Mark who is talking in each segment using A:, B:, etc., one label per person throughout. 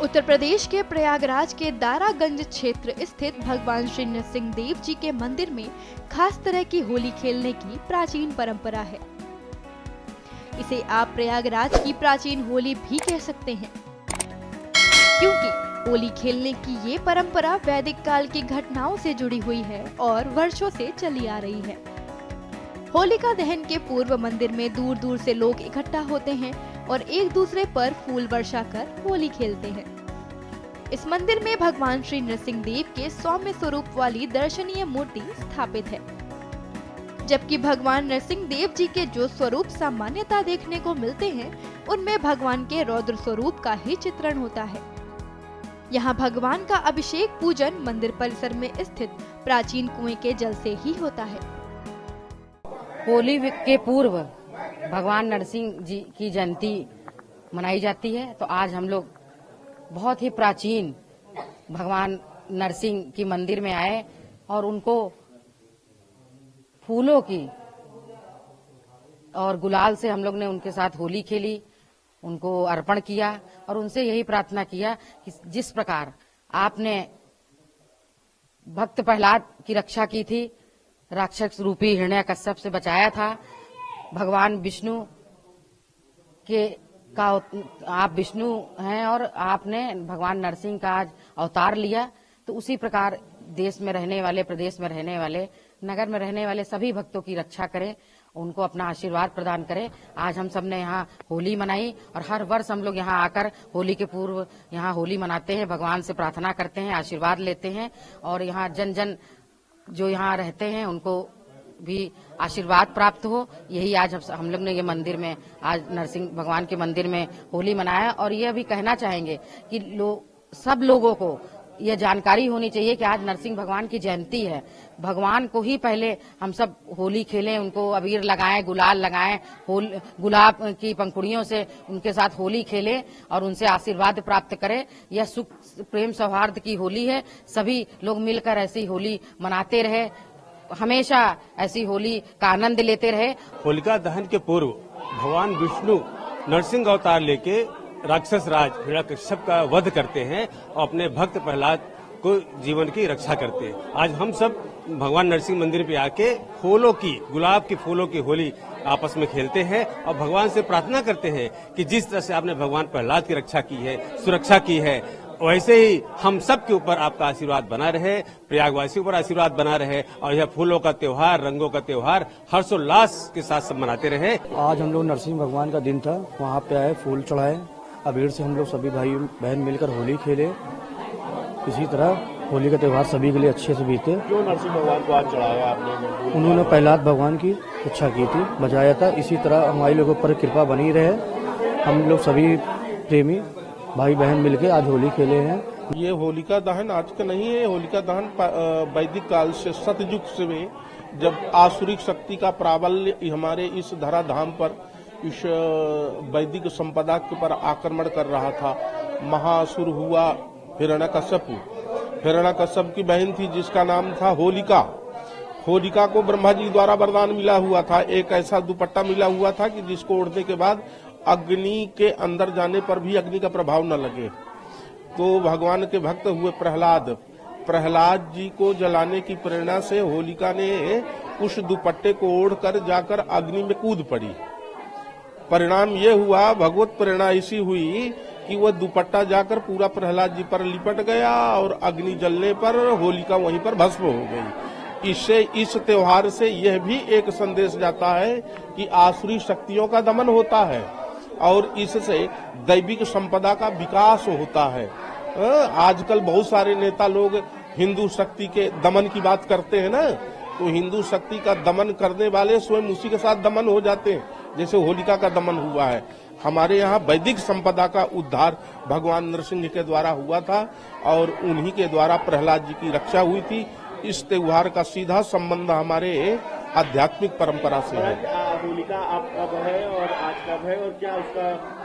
A: उत्तर प्रदेश के प्रयागराज के दारागंज क्षेत्र स्थित भगवान श्री नरसिंह देव जी के मंदिर में खास तरह की होली खेलने की प्राचीन परंपरा है। इसे आप प्रयागराज की प्राचीन होली भी कह सकते हैं, क्योंकि होली खेलने की ये परंपरा वैदिक काल की घटनाओं से जुड़ी हुई है और वर्षों से चली आ रही है। होलिका दहन के पूर्व मंदिर में दूर दूर से लोग इकट्ठा होते हैं और एक दूसरे पर फूल वर्षा कर होली खेलते हैं। इस मंदिर में भगवान श्री नरसिंह देव के सौम्य स्वरूप वाली दर्शनीय मूर्ति स्थापित है, जबकि भगवान नरसिंह देव जी के जो स्वरूप सामान्यतः देखने को मिलते हैं, उनमें भगवान के रौद्र स्वरूप का ही चित्रण होता है। यहाँ भगवान का अभिषेक पूजन मंदिर परिसर में स्थित प्राचीन कुएं के जल से ही होता है।
B: होली के पूर्व भगवान नरसिंह जी की जयंती मनाई जाती है, तो आज हम लोग बहुत ही प्राचीन भगवान नरसिंह की मंदिर में आए और उनको फूलों की और गुलाल से हम लोग ने उनके साथ होली खेली, उनको अर्पण किया और उनसे यही प्रार्थना किया कि जिस प्रकार आपने भक्त प्रहलाद की रक्षा की थी, राक्षस रूपी हिरण्यकश्यप से बचाया था, भगवान विष्णु के का आप विष्णु हैं और आपने भगवान नरसिंह का आज अवतार लिया, तो उसी प्रकार देश में रहने वाले, प्रदेश में रहने वाले, नगर में रहने वाले सभी भक्तों की रक्षा करें, उनको अपना आशीर्वाद प्रदान करें। आज हम सब ने यहाँ होली मनाई और हर वर्ष हम लोग यहाँ आकर होली के पूर्व यहाँ होली मनाते हैं, भगवान से प्रार्थना करते हैं, आशीर्वाद लेते हैं और यहाँ जन जन जो यहाँ रहते हैं उनको भी आशीर्वाद प्राप्त हो। यही आज हम लोग ने ये मंदिर में आज नरसिंह भगवान के मंदिर में होली मनाया। और यह भी कहना चाहेंगे कि सब लोगों को यह जानकारी होनी चाहिए कि आज नरसिंह भगवान की जयंती है। भगवान को ही पहले हम सब होली खेलें, उनको अबीर लगाएं, गुलाल लगाएं, गुलाब की पंखुड़ियों से उनके साथ होली खेलें और उनसे आशीर्वाद प्राप्त करें। यह सुख प्रेम सौहार्द की होली है, सभी लोग मिलकर ऐसी होली मनाते रहे, हमेशा ऐसी होली का आनंद लेते रहे।
C: होलिका दहन के पूर्व भगवान विष्णु नरसिंह अवतार लेके राक्षस राज हिरण्यकश्यप का वध करते हैं और अपने भक्त प्रहलाद को जीवन की रक्षा करते हैं। आज हम सब भगवान नरसिंह मंदिर पे आके फूलों की, गुलाब के फूलों की होली आपस में खेलते हैं और भगवान से प्रार्थना करते हैं कि जिस तरह से आपने भगवान प्रहलाद की रक्षा की है, सुरक्षा की है, वैसे ही हम सब के ऊपर आपका आशीर्वाद बना रहे, प्रयागवासियों पर आशीर्वाद बना रहे और यह फूलों का त्योहार, रंगों का त्योहार हर्षोल्लास के साथ सब मनाते रहे।
D: आज हम लोग नरसिंह भगवान का दिन था, वहाँ पे आए, फूल चढ़ाए, अबीर से हम लोग सभी भाई बहन मिलकर होली खेले। इसी तरह होली का त्योहार सभी के लिए अच्छे से बीते।
E: क्यों नरसिंह भगवान को आज चढ़ाया आपने?
D: उन्होंने प्रहलाद भगवान की रक्षा की थी, बचाया था। इसी तरह हमारे लोगों पर कृपा बनी रहे। हम लोग सभी प्रेमी भाई बहन मिलकर आज होली खेले हैं।
E: ये होलिका दहन आज का नहीं है, होलिका दहन वैदिक काल से, सतयुग से में, जब आसुरिक शक्ति का प्राबल्य हमारे इस धराधाम पर, इस वैदिक संपदा के पर आक्रमण कर रहा था। महासुर हुआ हिरण्यकश्यप। हिरण्यकश्यप की बहन थी जिसका नाम था होलिका। होलिका को ब्रह्मा जी द्वारा वरदान मिला हुआ था, एक ऐसा दुपट्टा मिला हुआ था कि जिसको ओढ़ने के बाद अग्नि के अंदर जाने पर भी अग्नि का प्रभाव न लगे। तो भगवान के भक्त हुए प्रहलाद जी को जलाने की प्रेरणा से होलिका ने उस दुपट्टे को ओढ़कर जाकर अग्नि में कूद पड़ी। परिणाम ये हुआ, भगवत प्रेरणा ऐसी हुई कि वह दुपट्टा जाकर पूरा प्रहलाद जी पर लिपट गया और अग्नि जलने पर होलिका वहीं पर भस्म हो गई। इससे, इस त्योहार से यह भी एक संदेश जाता है कि आसुरी शक्तियों का दमन होता है और इससे दैविक संपदा का विकास होता है। आजकल बहुत सारे नेता लोग हिंदू शक्ति के दमन की बात करते हैं ना, तो हिंदू शक्ति का दमन करने वाले स्वयं उसी के साथ दमन हो जाते हैं, जैसे होलिका का दमन हुआ है। हमारे यहाँ वैदिक संपदा का उद्धार भगवान नरसिंह के द्वारा हुआ था और उन्हीं के द्वारा प्रहलाद जी की रक्षा हुई थी। इस त्योहार का सीधा संबंध हमारे आध्यात्मिक परंपरा से है।
F: होलिका आप कब है और आज कब है और क्या उसका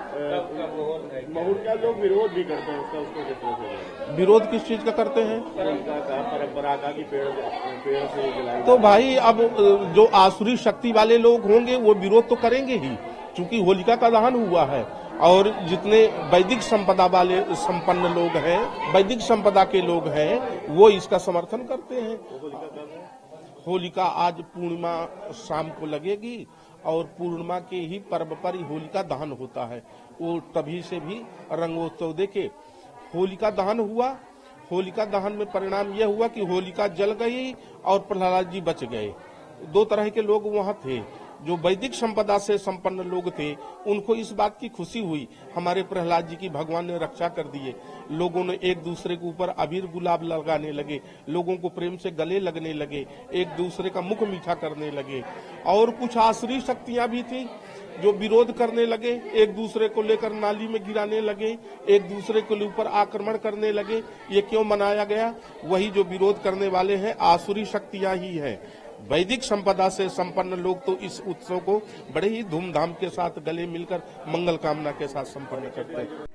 F: मुहूर्त, लोग विरोध भी करते हैं उसका,
E: विरोध किस चीज का करते हैं?
F: परंपरा का कि पेड़ से जलाए।
E: तो भाई अब जो आसुरी शक्ति वाले लोग होंगे वो विरोध तो करेंगे ही, क्योंकि होलिका का दहन हुआ है। और जितने वैदिक संपदा वाले संपन्न लोग हैं, वैदिक संपदा के लोग हैं, वो इसका समर्थन करते हैं। होलिका आज पूर्णिमा शाम को लगेगी और पूर्णिमा के ही पर्व पर ही होलिका दहन होता है। वो तभी से भी रंगोत्सव देखे होलिका दहन हुआ। होलिका दहन में परिणाम यह हुआ कि होलिका जल गई और प्रहलाद जी बच गए। दो तरह के लोग वहां थे। जो वैदिक संपदा से संपन्न लोग थे उनको इस बात की खुशी हुई हमारे प्रहलाद जी की भगवान ने रक्षा कर दिए। लोगों ने एक दूसरे के ऊपर अबीर गुलाब लगाने लगे, लोगों को प्रेम से गले लगने लगे, एक दूसरे का मुख मीठा करने लगे। और कुछ आसुरी शक्तियां भी थी जो विरोध करने लगे, एक दूसरे को लेकर नाली में गिराने लगे, एक दूसरे के ऊपर आक्रमण करने लगे। ये क्यों मनाया गया? वही जो विरोध करने वाले हैं आसुरी शक्तियां ही है। वैदिक संपदा से संपन्न लोग तो इस उत्सव को बड़े ही धूमधाम के साथ गले मिलकर मंगल कामना के साथ संपन्न करते हैं।